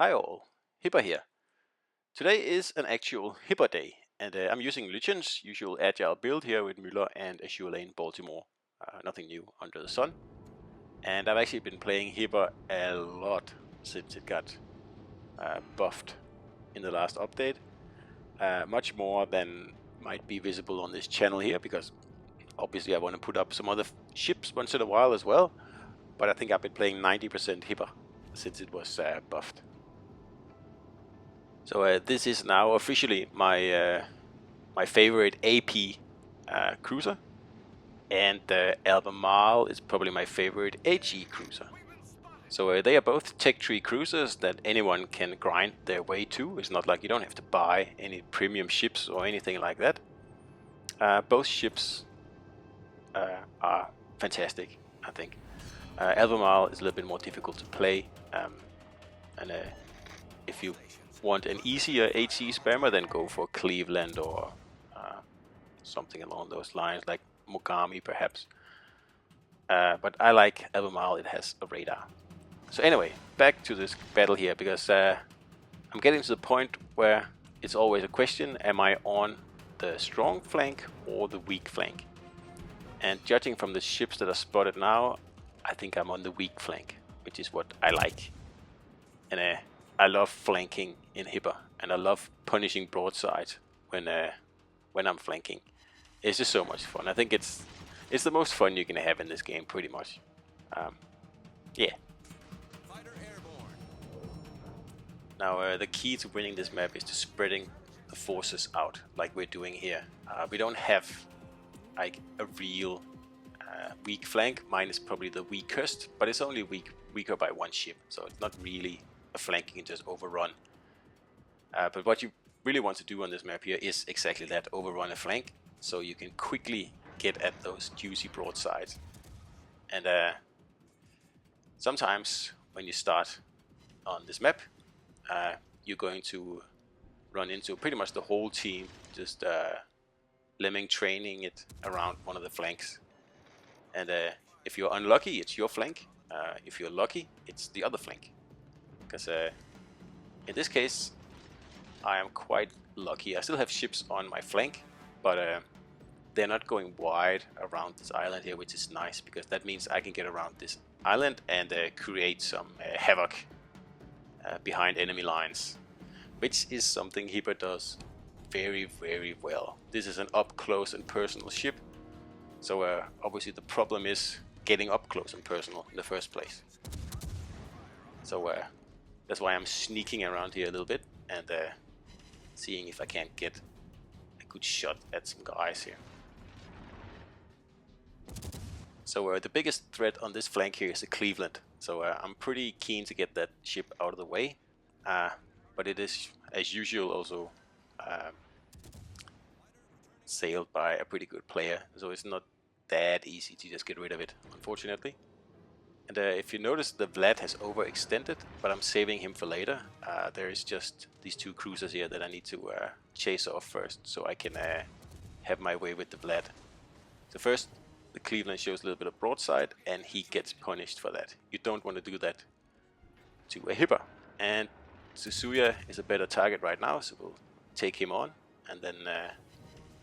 Hi all, Hipper here. Today is an actual Hipper day, and I'm using Lytjen's usual Agile build here with Müller and Azure Lane Baltimore. Nothing new under the sun. And I've actually been playing Hipper a lot since it got buffed in the last update. Much more than might be visible on this channel here, because obviously I want to put up some other ships once in a while as well. But I think I've been playing 90% Hipper since it was buffed. So this is now officially my my favorite AP cruiser, and Albemarle is probably my favorite HE cruiser. So they are both tech tree cruisers that anyone can grind their way to. It's not like you don't have to buy any premium ships or anything like that. Both ships are fantastic, I think. Albemarle is a little bit more difficult to play, and if you want an easier HE spammer, then go for Cleveland or something along those lines, like Mogami perhaps. But I like Albemarle, it has a radar. So anyway, back to this battle here, because I'm getting to the point where it's always a question, am I on the strong flank or the weak flank? And judging from the ships that are spotted now, I think I'm on the weak flank, which is what I like. And I love flanking in Hipper, and I love punishing broadside when I'm flanking. It's just so much fun. I think it's the most fun you can have in this game, pretty much. Yeah. Now the key to winning this map is to spreading the forces out, like we're doing here. We don't have like a real weak flank. Mine is probably the weakest, but it's only weaker by one ship, so it's not really a flank you can just overrun. But what you really want to do on this map here is exactly that, overrun a flank, so you can quickly get at those juicy broadsides. And sometimes when you start on this map, you're going to run into pretty much the whole team just lemming training it around one of the flanks. And if you're unlucky, it's your flank. If you're lucky, it's the other flank. Because in this case, I am quite lucky. I still have ships on my flank, but they're not going wide around this island here, which is nice, because that means I can get around this island and create some havoc behind enemy lines, which is something Hipper does very, very well. This is an up close and personal ship, so obviously the problem is getting up close and personal in the first place. So that's why I'm sneaking around here a little bit and seeing if I can't get a good shot at some guys here. So the biggest threat on this flank here is the Cleveland. So I'm pretty keen to get that ship out of the way. But it is, as usual, also sailed by a pretty good player. So it's not that easy to just get rid of it, unfortunately. And if you notice, the Vlad has overextended, but I'm saving him for later. There is just these two cruisers here that I need to chase off first, so I can have my way with the Vlad. So first, the Cleveland shows a little bit of broadside, and he gets punished for that. You don't want to do that to a Hipper. And Suzuya is a better target right now, so we'll take him on, and then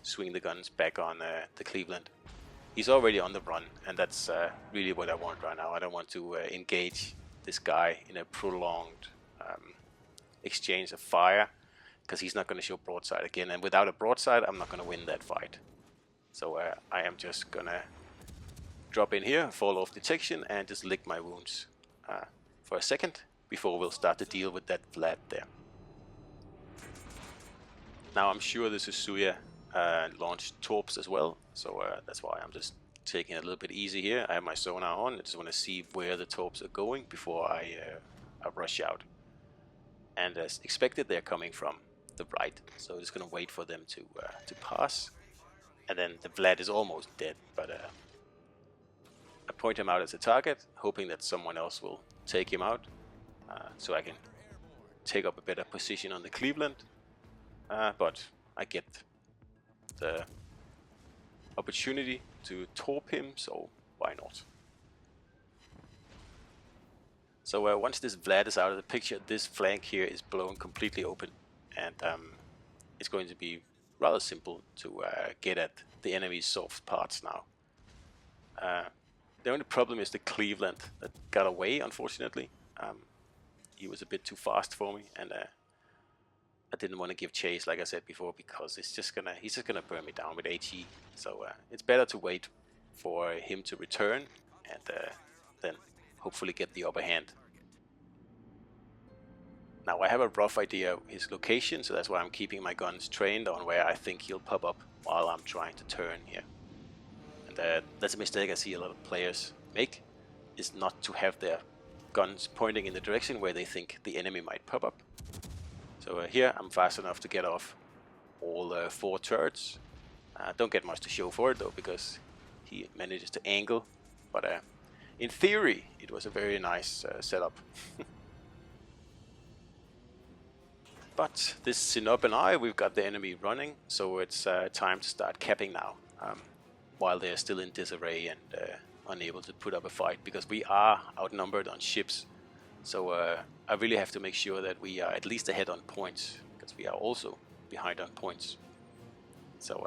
swing the guns back on the Cleveland. He's already on the run, and that's really what I want right now. I don't want to engage this guy in a prolonged exchange of fire, because he's not going to show broadside again, and without a broadside I'm not going to win that fight. So I am just going to drop in here, fall off detection, and just lick my wounds for a second before we'll start to deal with that Vlad there. Now I'm sure the Suzuya launched torps as well, so that's why I'm just taking it a little bit easy here. I have my sonar on. I just want to see where the torps are going before I rush out. And as expected, they're coming from the right, so I'm just going to wait for them to pass. And then the Vlad is almost dead, but I point him out as a target, hoping that someone else will take him out, so I can take up a better position on the Cleveland. But I get the opportunity to torp him, so why not? So once this Vlad is out of the picture, this flank here is blown completely open, and it's going to be rather simple to get at the enemy's soft parts now. The only problem is the Cleveland that got away, unfortunately. He was a bit too fast for me, and I didn't want to give chase, like I said before, because he's just gonna burn me down with HE. So it's better to wait for him to return, and then hopefully get the upper hand. Now I have a rough idea of his location, so that's why I'm keeping my guns trained on where I think he'll pop up while I'm trying to turn here. And that's a mistake I see a lot of players make, is not to have their guns pointing in the direction where they think the enemy might pop up. So here I'm fast enough to get off all 4 turrets. Don't get much to show for it though, because he manages to angle, but in theory it was a very nice setup. But this Sinop and we've got the enemy running, so it's time to start capping now, while they're still in disarray and unable to put up a fight, because we are outnumbered on ships. So I really have to make sure that we are at least ahead on points, because we are also behind on points. So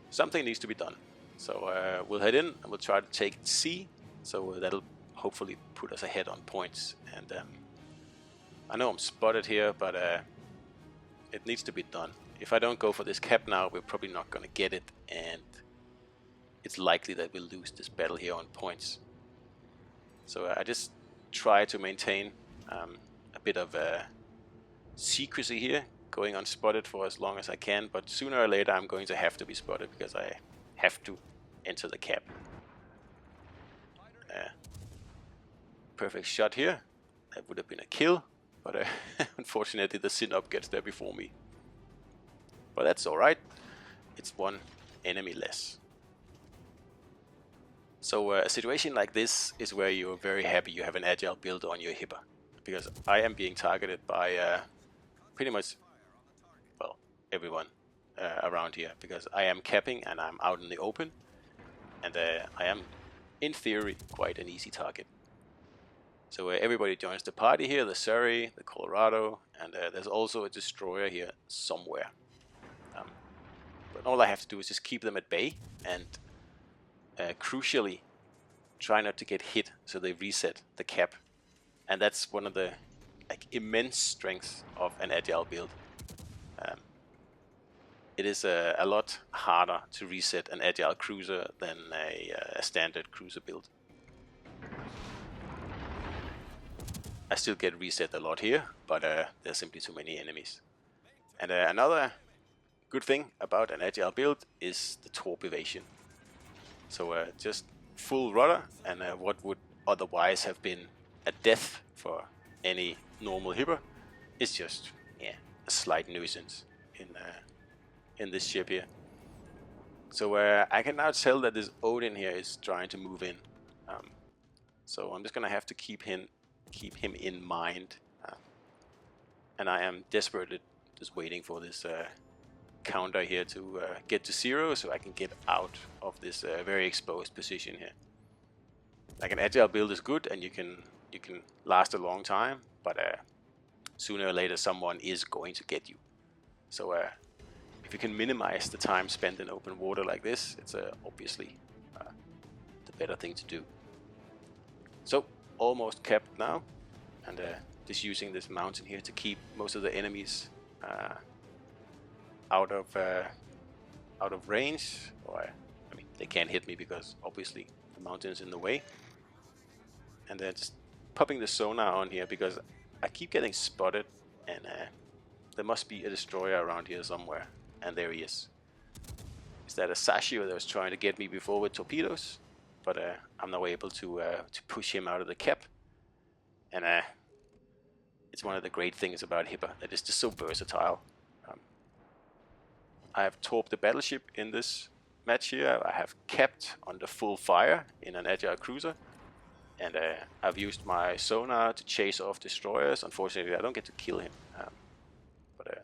something needs to be done. So we'll head in and we'll try to take C, so that'll hopefully put us ahead on points. And I know I'm spotted here, but it needs to be done. If I don't go for this cap now, we're probably not going to get it, and it's likely that we'll lose this battle here on points. So I just try to maintain a bit of secrecy here, going unspotted for as long as I can, but sooner or later I'm going to have to be spotted, because I have to enter the cap. Perfect shot here. That would have been a kill, but unfortunately the Sinop gets there before me. But that's alright, it's one enemy less. So a situation like this is where you're very happy you have an Agile build on your Hipper, because I am being targeted by pretty much, well, everyone around here, because I am capping and I'm out in the open, and I am, in theory, quite an easy target. So everybody joins the party here, the Surrey, the Colorado, and there's also a destroyer here somewhere. But all I have to do is just keep them at bay, and crucially try not to get hit so they reset the cap. And that's one of the immense strengths of an Agile build. It is a lot harder to reset an Agile cruiser than a standard cruiser build. I still get reset a lot here, but there's simply too many enemies. And another good thing about an Agile build is the torp evasion. So just full rudder, and what would otherwise have been a death for any normal Hipper is just a slight nuisance in this ship here. So I can now tell that this Odin here is trying to move in. So I'm just gonna have to keep him in mind, and I am desperately just waiting for this counter here to get to 0, so I can get out of this very exposed position here. Like, an Agile build is good, and you can last a long time, but sooner or later someone is going to get you. So if you can minimize the time spent in open water like this, it's obviously the better thing to do. So almost capped now, and just using this mountain here to keep most of the enemies out of range. Or I mean, they can't hit me because obviously the mountain is in the way. And then just popping the sonar on here because I keep getting spotted, and there must be a destroyer around here somewhere, and there he is. Is that a Sashio that was trying to get me before with torpedoes? But I'm now able to push him out of the cap, and it's one of the great things about Hipper, that it's just so versatile. I have torped the battleship in this match here. I have capped under full fire in an Agile cruiser, and I've used my sonar to chase off destroyers. Unfortunately, I don't get to kill him, but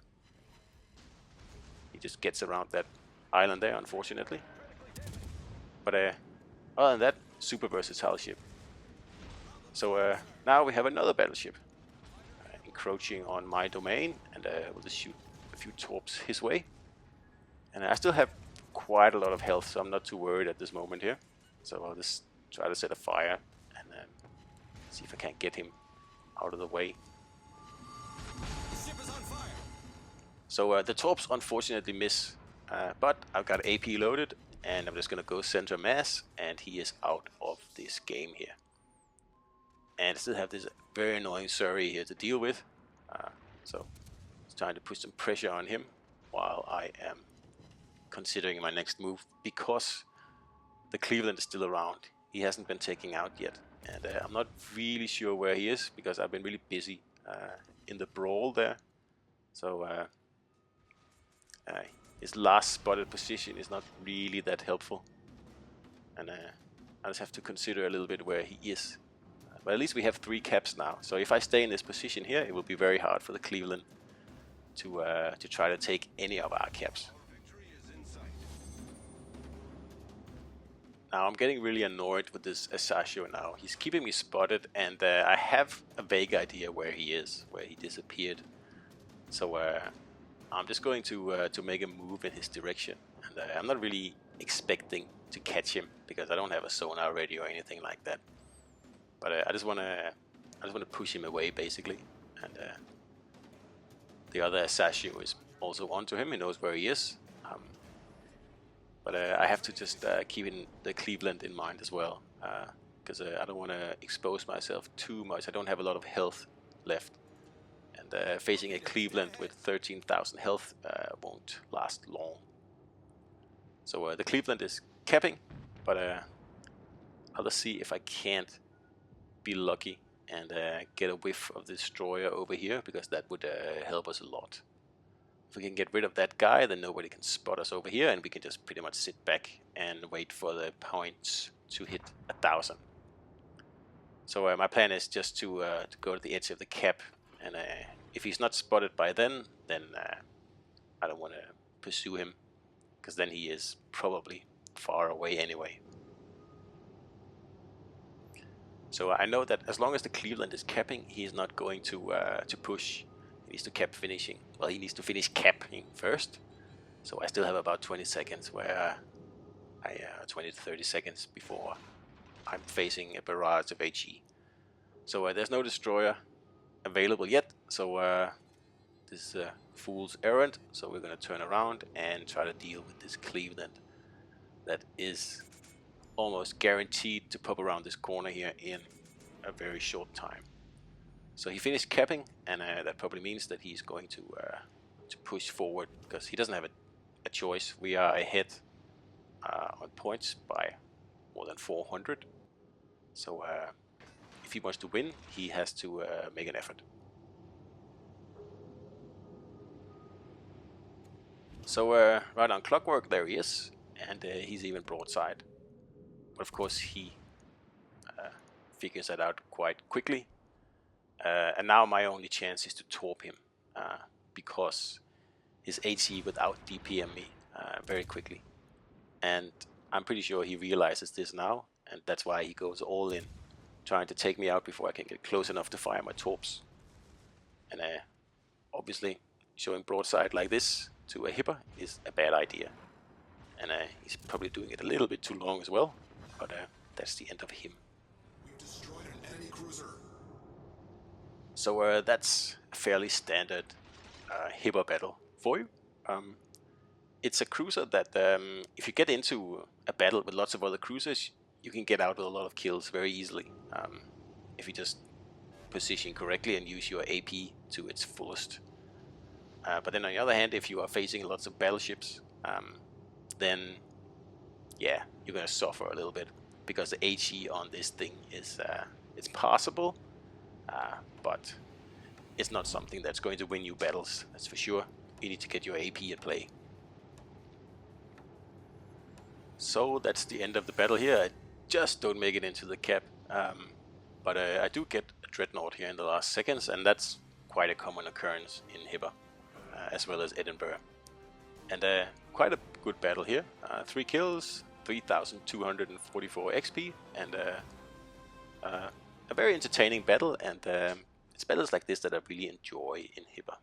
he just gets around that island there, unfortunately. But other than that, super versatile ship. So now we have another battleship encroaching on my domain, and we'll just shoot a few torps his way. And I still have quite a lot of health, so I'm not too worried at this moment here. So I'll just try to set a fire and see if I can get him out of the way. So the torps unfortunately miss, but I've got AP loaded, and I'm just gonna go center mass, and he is out of this game here. And I still have this very annoying Surrey here to deal with, so it's trying to put some pressure on him while I am considering my next move, because the Cleveland is still around. He hasn't been taken out yet, and I'm not really sure where he is because I've been really busy in the brawl there. So his last spotted position is not really that helpful, and I just have to consider a little bit where he is. But at least we have 3 caps now, so if I stay in this position here, it will be very hard for the Cleveland to try to take any of our caps. Now I'm getting really annoyed with this Asashio now. He's keeping me spotted, and I have a vague idea where he is, where he disappeared. So I'm just going to make a move in his direction, and I'm not really expecting to catch him because I don't have a sonar ready or anything like that. But I just wanna push him away basically, and the other Asashio is also onto him. He knows where he is. But I have to just keep the Cleveland in mind as well, because I don't want to expose myself too much. I don't have a lot of health left, and facing a Cleveland with 13,000 health won't last long. So the Cleveland is capping, but I'll just see if I can't be lucky and get a whiff of the destroyer over here, because that would help us a lot. If we can get rid of that guy, then nobody can spot us over here, and we can just pretty much sit back and wait for the points to hit 1,000. So my plan is just to go to the edge of the cap, and if he's not spotted by then I don't want to pursue him, because then he is probably far away anyway. So I know that as long as the Cleveland is capping, he's not going to push. He needs to cap finishing. Well, he needs to finish capping first. So I still have about 20 seconds where 20 to 30 seconds before I'm facing a barrage of HE. So there's no destroyer available yet. So this is a fool's errand. So we're going to turn around and try to deal with this Cleveland that is almost guaranteed to pop around this corner here in a very short time. So he finished capping, and that probably means that he's going to push forward, because he doesn't have a choice. We are ahead on points by more than 400. So if he wants to win, he has to make an effort. So right on clockwork, there he is, and he's even broadside. But of course he figures that out quite quickly. And now my only chance is to torp him, because his HE without DPM me very quickly. And I'm pretty sure he realizes this now, and that's why he goes all in, trying to take me out before I can get close enough to fire my torps. And obviously showing broadside like this to a hipper is a bad idea. And he's probably doing it a little bit too long as well, but that's the end of him. We've destroyed an enemy cruiser. So that's a fairly standard hipper battle for you. It's a cruiser that if you get into a battle with lots of other cruisers, you can get out with a lot of kills very easily, if you just position correctly and use your AP to its fullest. But then on the other hand, if you are facing lots of battleships, then yeah, you're gonna suffer a little bit, because the HE on this thing is it's possible, but it's not something that's going to win you battles, that's for sure. You need to get your AP at play. So that's the end of the battle here. I just don't make it into the cap, but I do get a Dreadnought here in the last seconds, and that's quite a common occurrence in Hipper, as well as Edinburgh. And quite a good battle here. 3 kills, 3,244 XP, and a a very entertaining battle, and it's battles like this that I really enjoy in Hipper.